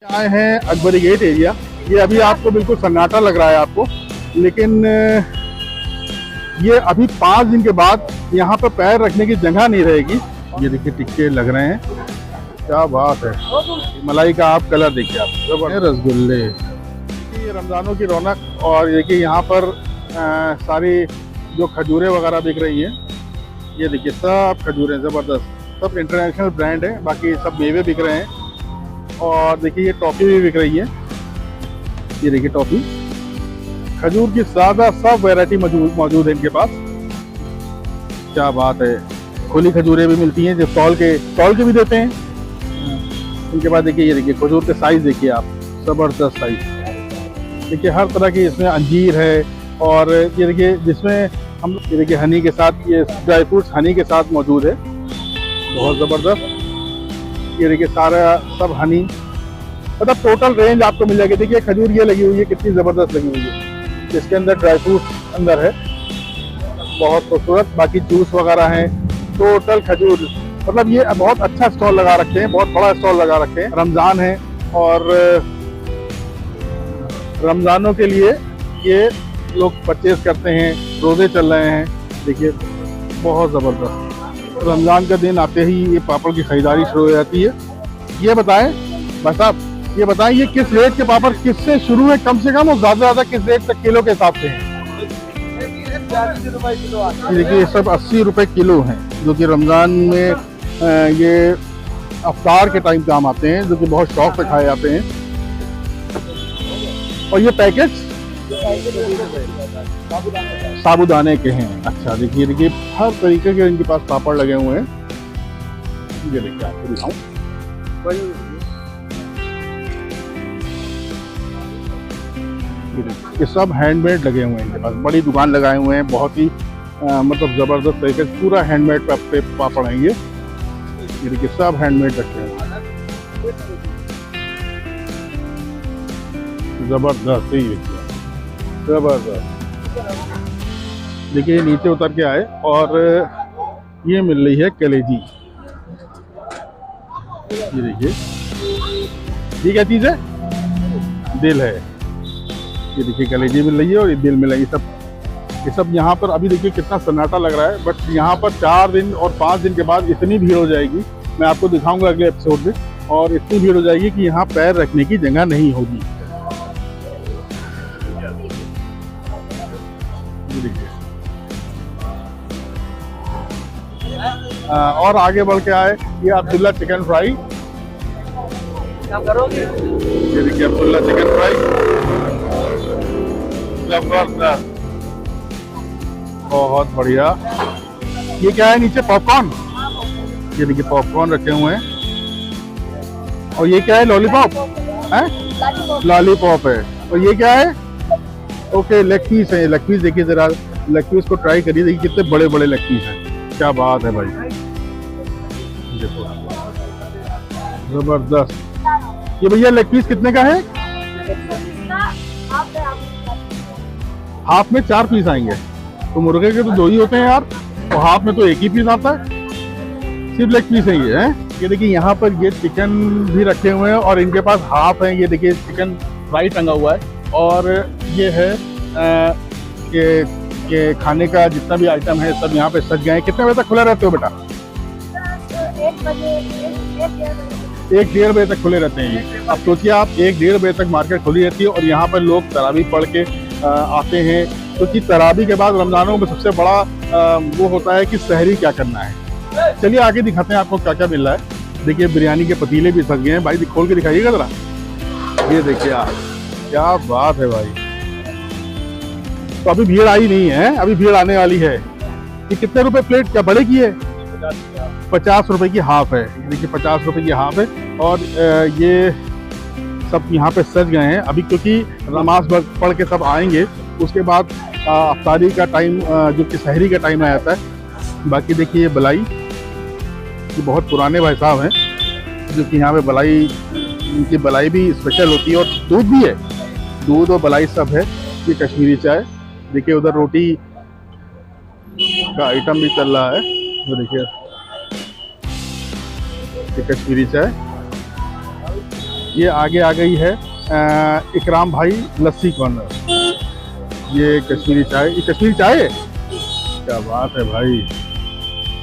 आए हैं Akbari get area. ये अभी आपको बिल्कुल सन्नाटा लग रहा है आपको, लेकिन ये अभी 5 दिन के बाद यहाँ पर पैर रखने की जगह नहीं रहेगी। ये देखिए टिक्के लग रहे हैं, क्या बात है। मलाई का आप कलर देखिए, आप जबरदस्त रसगुल्ले। ये रमज़ानों की रौनक। और देखिए यहाँ पर सारी जो खजूरें वगैरह बिक रही हैं, ये देखिए सब खजूरें ज़बरदस्त, सब इंटरनेशनल ब्रांड है। बाकी सब मेवे बिक रहे हैं। और देखिए ये टॉफ़ी भी बिक रही है। ये देखिए टॉफ़ी, खजूर की ज़्यादा सब वैरायटी मौजूद है इनके पास। क्या बात है। खुली खजूरें भी मिलती हैं, जो तौल के भी देते हैं। इनके पास देखिए, ये देखिए खजूर के साइज़ देखिए आप, ज़बरदस्त साइज़। देखिए हर तरह की इसमें अंजीर है। और ये देखिए जिसमें हम, ये देखिए हनी के साथ, ये ड्राई फ्रूट्स हनी के साथ मौजूद है, बहुत ज़बरदस्त। ये देखिए सारा सब हनी, मतलब टोटल रेंज आपको मिल जाएगी। देखिए खजूर ये लगी हुई है, कितनी ज़बरदस्त लगी हुई है। इसके अंदर ड्राई फ्रूट्स अंदर है, बहुत खूबसूरत। बाकी जूस वगैरह हैं, टोटल खजूर। मतलब ये बहुत अच्छा स्टॉल लगा रखे हैं, बहुत बड़ा स्टॉल लगा रखे हैं। रमज़ान है और रमज़ानों के लिए ये लोग परचेज करते हैं, रोज़े चल रहे हैं। देखिए बहुत ज़बरदस्त। रमज़ान का दिन आते ही ये पापड़ की खरीदारी शुरू हो जाती है। ये बताएं भाई साहब, ये बताएं ये किस रेट के पापड़ किससे शुरू है कम से कम, और ज़्यादा किस रेट तक किलो के हिसाब से हैं? देखिए ये सब 80 रुपए किलो हैं, जो कि रमज़ान में ये अफ्तार के टाइम काम आते हैं, जो कि बहुत शौक से खाए जाते हैं। और ये पैकेट्स साबूदाने के हैं। अच्छा देखिए हर तरीके के इनके पास पापड़ लगे हुए हैं। ये देखिए आपको दिखाऊं, ये सब हैंडमेड लगे हुए हैं इनके पास। बड़ी दुकान लगाए हुए हैं, बहुत ही मतलब ज़बरदस्त तरीके से पूरा हैंडमेड पापड़ हैं ये देखिए सब हैंडमेड रखे हैं, ज़बरदस्त। ही देखिए ज़बरदस्त। देखिए नीचे उतर के आए और ये मिल रही है कलेजी। ये देखिए ये क्या चीज़ है? दिल है। ये देखिए कलेजी मिल रही है और ये दिल मिल रही है। ये सब यहाँ पर अभी देखिए कितना सन्नाटा लग रहा है, बट यहाँ पर 4 दिन और 5 दिन के बाद इतनी भीड़ हो जाएगी, मैं आपको दिखाऊंगा अगले एपिसोड में। और इतनी भीड़ हो जाएगी कि यहाँ पैर रखने की जगह नहीं होगी। और आगे बढ़ के आए, ये अब्दुल्ला चिकन फ्राई। ये देखिए अब्दुल्ला चिकन फ्राई, जबरदस्त, बहुत बढ़िया। ये क्या है नीचे? पॉपकॉर्न। ये देखिए पॉपकॉर्न रखे हुए हैं। और ये क्या है? लॉलीपॉप है, लॉलीपॉप है। और ये क्या है? ओके लेग पीस है। लेग पीस देखिए जरा, लेग पीस को ट्राई करिए, देखिए कितने बड़े बड़े लेग पीस हैं। क्या बात है भाई, देखो जबरदस्त। ये भैया लेग पीस कितने का है? हाफ में 4 पीस आएंगे। तो मुर्गे के तो 2 ही होते हैं यार, और हाफ में तो 1 ही पीस आता है। सिर्फ लेग पीस है ये हैं। ये देखिए यहाँ पर ये चिकन भी रखे हुए हैं और इनके पास हाफ है। ये देखिए चिकन फ्राई टंगा हुआ है। और ये है ये खाने का जितना भी आइटम है सब यहाँ पे सज गए हैं। कितने बजे तक खुले रहते हो बेटा? 1-1:30 बजे तक खुले रहते हैं ये। अब सोचिए आप, 1-1:30 बजे तक मार्केट खुली रहती है और यहाँ पर लोग तरावी पढ़ के आते हैं, क्योंकि तरावी के बाद रमज़ानों में सबसे बड़ा वो होता है कि सहरी क्या करना है। चलिए आगे दिखाते हैं आपको क्या क्या मिल रहा है। देखिए बिरयानी के पतीले भी सज गए हैं भाई, खोल के दिखाइएगा जरा। ये देखिए आप, क्या बात है भाई। तो अभी भीड़ आई नहीं है, अभी भीड़ आने वाली है। ये कितने रुपए प्लेट? क्या बड़े की है? 50 रुपए की हाफ है। देखिए 50 रुपए की हाफ है। और ये सब यहाँ पे सज गए हैं अभी, क्योंकि नमाज पढ़ के सब आएंगे, उसके बाद अफ्तारी का टाइम, जो कि सहरी का टाइम आ जाता है। बाकी देखिए ये बलाई, ये बहुत पुराने भाई साहब हैं, जो कि यहाँ पे बलाई, इनकी बलाई भी स्पेशल होती है। और दूध भी है, दूध और बलाई सब है। ये कश्मीरी चाय, देखिए उधर रोटी का आइटम भी चल रहा है। वो देखिए ये कश्मीरी चाय। ये आगे आ गई है इकराम भाई लस्सी कॉर्नर। ये कश्मीरी चाय, ये कश्मीरी चाय है, क्या बात है भाई।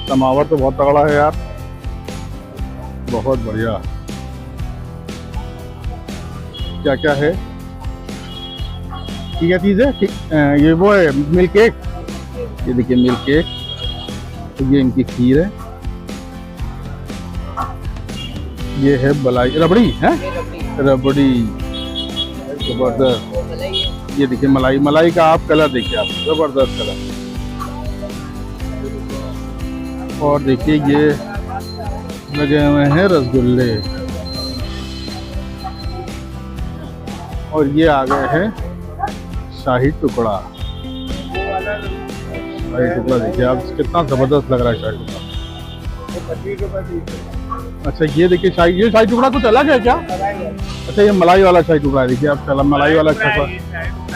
समावर तो बहुत तगड़ा है यार, बहुत बढ़िया। क्या क्या है, क्या चीज़ है? ये वो है मिल्क केक, ये देखिए मिल्क केक। तो ये इनकी खीर है, ये है मलाई रबड़ी है, रबड़ी जबरदस्त। ये देखिए मलाई, मलाई का आप कलर देखिए, आप जबरदस्त कलर। और देखिए ये लगे हुए हैं रसगुल्ले, और ये आ गए हैं शाही टुकड़ा। शाही टुकड़ा देखिए आप, कितना जबरदस्त लग रहा है शाही टुकड़ा। अच्छा ये देखिए ये शाही टुकड़ा कुछ अलग है क्या? अच्छा ये मलाई वाला शाही टुकड़ा है, देखिए आप, चला मलाई वाला टुकड़ा।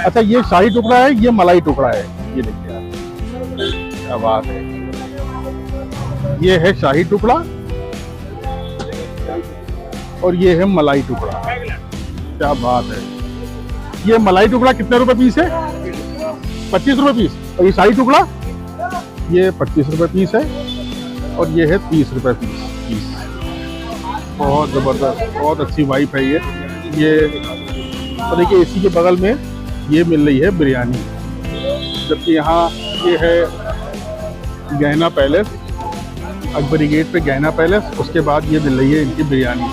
अच्छा ये शाही टुकड़ा है, ये मलाई टुकड़ा है, ये देखिए आप, क्या बात है। ये है शाही टुकड़ा और ये है मलाई टुकड़ा, क्या बात है। ये मलाई टुकड़ा कितने रुपए पीस है? 25 रुपए पीस। और ये शाही टुकड़ा ये 25 रुपए पीस है, और ये है 30 रुपए पीस। बहुत ज़बरदस्त, बहुत अच्छी वाइफ है ये। और देखिए इसी के बगल में ये मिल रही है बिरयानी, जबकि यहाँ ये है गहना पैलेस, अकबरी गेट पे गहना पैलेस, उसके बाद ये मिल रही है इनकी बिरयानी।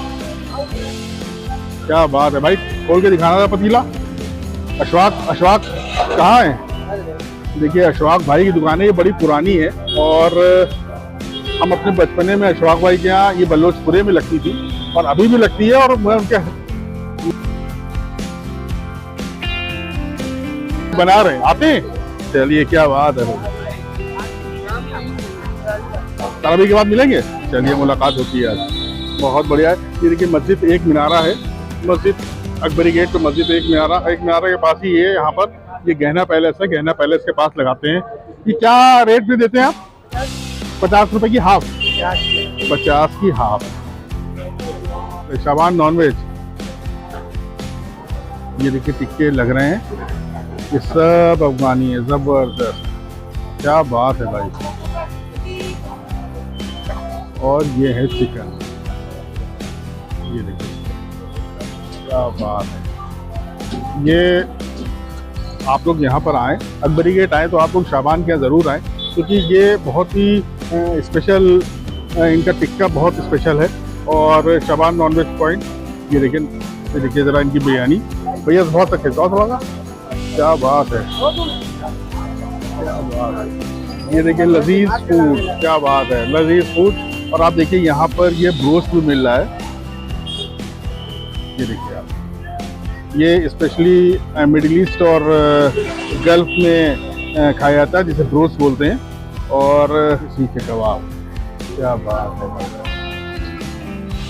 क्या बात है भाई, खोल के दिखाना था पतीला। अशफाक कहाँ है? देखिए अशफाक भाई की दुकान है, ये बड़ी पुरानी है, और हम अपने बचपने में अशफाक भाई के यहाँ ये बलोचपुरे में लगती थी, और अभी भी लगती है। और मैं उनके बना रहे हैं, आते हैं। चलिए क्या बात है, तरावी के बाद मिलेंगे। चलिए मुलाकात होती है आज, बहुत बढ़िया है। ये देखिए मस्जिद एक मिनारा है, मस्जिद अकबरी गेट पे मस्जिद एक मिनारा के पास ही है। यहाँ पर ये गहना पैलेस है, गहना पैलेस के पास लगाते हैं। ये क्या रेट में देते हैं आप? 50 रुपए की हाफ, 50 की हाफ। शाबान नॉनवेज, ये देखिए टिक्के लग रहे हैं, ये सब अफगानी है, जबरदस्त, क्या बात है भाई। और ये है चिकन, ये देखिए क्या बात है। ये आप लोग यहाँ पर आएँ, अकबरी गेट आएँ तो आप लोग शाबान के यहाँ ज़रूर आएँ, क्योंकि ये बहुत ही स्पेशल, इनका टिक्का बहुत स्पेशल है। और शाबान नॉनवेज पॉइंट, ये देखिए ज़रा इनकी बिरयानी, भैया बहुत अच्छे सॉस लगा, क्या बात है, क्या बात है। ये देखिए लजीज फूड, क्या बात है, लजीज फूड। और आप देखिए यहाँ पर ये ब्रोस्ट भी मिल रहा है, ये देखिए आप, ये स्पेशली मिडिल ईस्ट और गल्फ में खाया जाता है, जिसे ब्रोस्ट बोलते हैं। और सीख के कबाब, क्या बात है,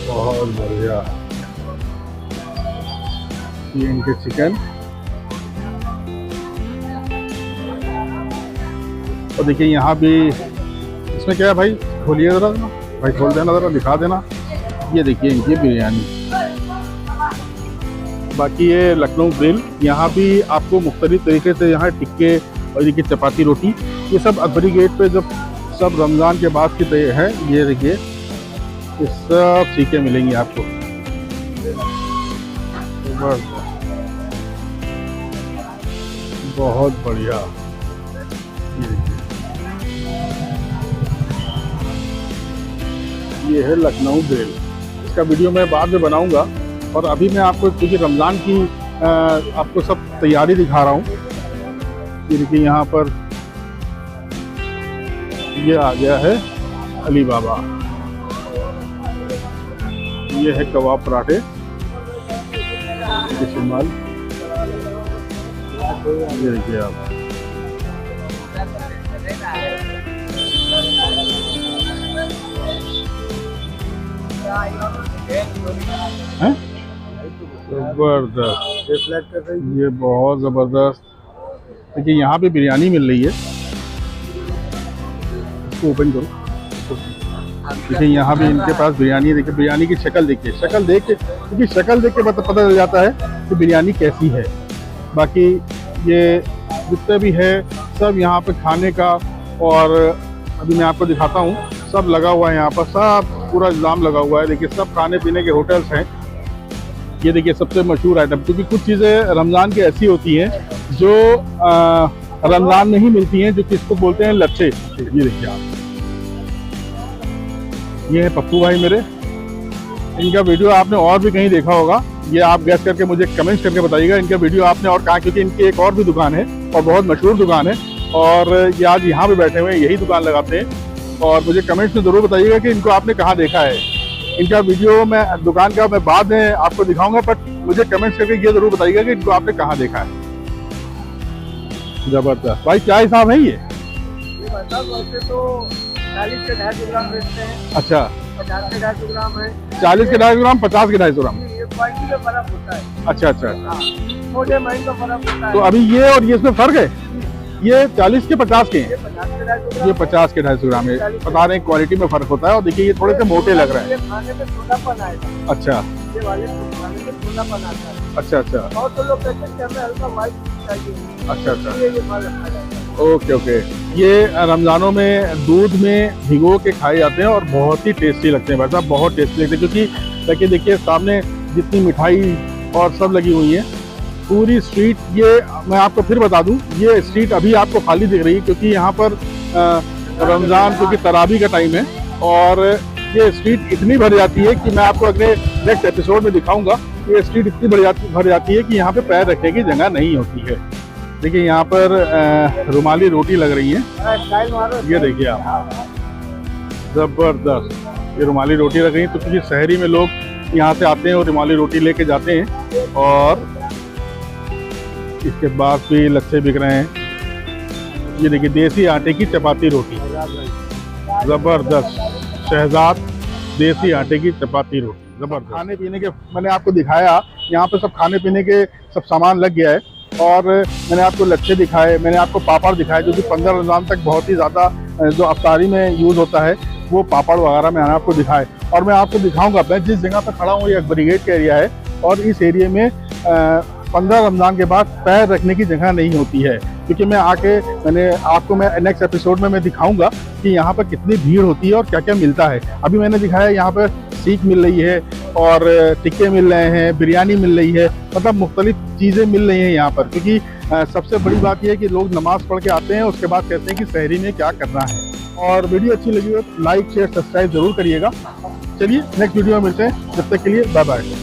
बहुत बढ़िया। ये इनके चिकन, और देखिए यहाँ भी, इसमें क्या है भाई, खोलिए ज़रा भाई, खोल देना ज़रा, दिखा देना। ये देखिए इनकी बिरयानी। बाकी ये लखनऊ ग्रिल, यहाँ भी आपको मुख्तलिफ तरीके से यहाँ टिक्के और ये चपाती रोटी, ये सब अकबरी गेट पे जब सब रमज़ान के बाद की है। ये देखिए ये सब चीज़ें मिलेंगी आपको, बहुत बढ़िया। ये है लखनऊ ग्रिल, इसका वीडियो मैं बाद में बनाऊंगा। और अभी मैं आपको, क्योंकि रमज़ान की आपको सब तैयारी दिखा रहा हूँ। ये देखिए यहाँ पर ये आ गया है अली बाबा, ये है कबाब पराठे, शिमाल, ये देखिए आप, हैं जबरदस्त, ये बहुत ज़बरदस्त। देखिए यहाँ पे बिरयानी मिल रही है, इसको ओपन करो। देखिए यहाँ भी इनके पास बिरयानी है। देखिए बिरयानी की शक्ल देखिए, शक्ल देख के, क्योंकि शक्ल देख के पता चल जाता है कि बिरयानी कैसी है। बाकी ये जितने भी है सब यहाँ पे खाने का, और अभी मैं आपको दिखाता हूँ, सब लगा हुआ है यहाँ पर, सब पूरा इंतजाम लगा हुआ है। देखिए सब खाने पीने के होटल्स हैं। ये देखिए सबसे मशहूर आइटम, क्योंकि कुछ चीज़ें रमज़ान की ऐसी होती हैं जो रमज़ान में ही मिलती हैं, जो किसको बोलते हैं लच्छे। ये देखिए आप, ये है पप्पू भाई मेरे। इनका वीडियो आपने और भी कहीं देखा होगा, ये आप गैस करके मुझे कमेंट्स करके बताइएगा इनका वीडियो आपने और कहाँ, क्योंकि इनकी एक और भी दुकान है और बहुत मशहूर दुकान है, और ये आज यहाँ पे बैठे हुए हैं, यही दुकान लगाते हैं। और मुझे कमेंट्स में ज़रूर बताइएगा कि इनको आपने कहाँ देखा है। इनका वीडियो मैं दुकान का मैं बाद में आपको दिखाऊंगा, बट मुझे कमेंट्स करके ये ज़रूर बताइएगा कि इनको आपने कहाँ देखा है। ज़बरदस्त भाई, क्या हिसाब है ये? वैसे तो 40 के 250 ग्राम बेचते हैं। अच्छा, 50 के 250 ग्राम है। 40 के 250 ग्राम, 50 के 250 ग्राम। ये क्वालिटी का फर्क होता है। अच्छा अच्छा, हाँ, छोटे माइन का फर्क होता है। तो अभी ये और ये इसमें फ़र्क है? ये 40 के 50 के हैं, ये 50 के 250 ग्राम। ये 50 के 250 ग्राम है। बता रहे हैं क्वालिटी में फ़र्क होता है। और देखिए ये थोड़े से मोटे लग रहे हैं। ये खाने में छोटापन आएगा। अच्छा ये वाले खाने में छोटापन आता है। अच्छा अच्छा बहुत तो लोग कहते हैं कि हमें हल्का व्हाइट चाहिए। अच्छा अच्छा, ये माल रखा जाता है। Okay okay. ये रमज़ानों में दूध में भिगो के खाए जाते हैं और बहुत ही टेस्टी लगते हैं भाई साहब, बहुत टेस्टी लगते हैं। क्योंकि देखिए सामने जितनी मिठाई और सब लगी हुई है, पूरी स्ट्रीट, ये मैं आपको फिर बता दूं, ये स्ट्रीट अभी आपको खाली दिख रही है क्योंकि यहाँ पर रमज़ान, क्योंकि तरावी का टाइम है, और ये स्ट्रीट इतनी भर जाती है कि मैं आपको अगले नेक्स्ट एपिसोड में दिखाऊंगा। ये स्ट्रीट इतनी भर जाती है कि यहाँ पे पैर रखने की जगह नहीं होती है। देखिए यहाँ पर रुमाली रोटी लग रही है, ये देखिए आप, ज़बरदस्त। ये रुमाली रोटी लग रही है, तो क्योंकि शहरी में लोग यहाँ से आते हैं और रुमाली रोटी लेके जाते हैं। और इसके बाद भी लच्छे बिक रहे हैं। ये देखिए देसी आटे की चपाती रोटी, ज़बरदस्त। शहजाद देसी आटे की चपाती रोटी, ज़बरदस्त। खाने पीने के मैंने आपको दिखाया, यहाँ पे सब खाने पीने के सब सामान लग गया है। और मैंने आपको लच्छे दिखाए, मैंने आपको पापड़ दिखाए, जो कि 15 रमज़ान तक बहुत ही ज़्यादा जो अफ्तारी में यूज़ होता है, वो पापड़ वगैरह मैंने आपको दिखाए। और मैं आपको दिखाऊंगा, मैं जिस जगह पर खड़ा हूँ ये अकबरी गेट का एरिया है, और इस एरिया में 15 रमज़ान के बाद पैर रखने की जगह नहीं होती है। क्योंकि मैंने आपको नेक्स्ट एपिसोड में मैं दिखाऊंगा कि यहाँ पर कितनी भीड़ होती है और क्या क्या मिलता है। अभी मैंने दिखाया यहाँ पर सीख मिल रही है, और टिक्के मिल रहे हैं, बिरयानी मिल रही है, मतलब मुख्तलिफ चीज़ें मिल रही हैं यहाँ पर। क्योंकि सबसे बड़ी बात यह है कि लोग नमाज़ पढ़ के आते हैं, उसके बाद कहते हैं कि सहरी में क्या करना है। और वीडियो अच्छी लगी हो तो लाइक शेयर सब्सक्राइब ज़रूर करिएगा। चलिए नेक्स्ट वीडियो में मिलते हैं, जब तक के लिए बाय बाय।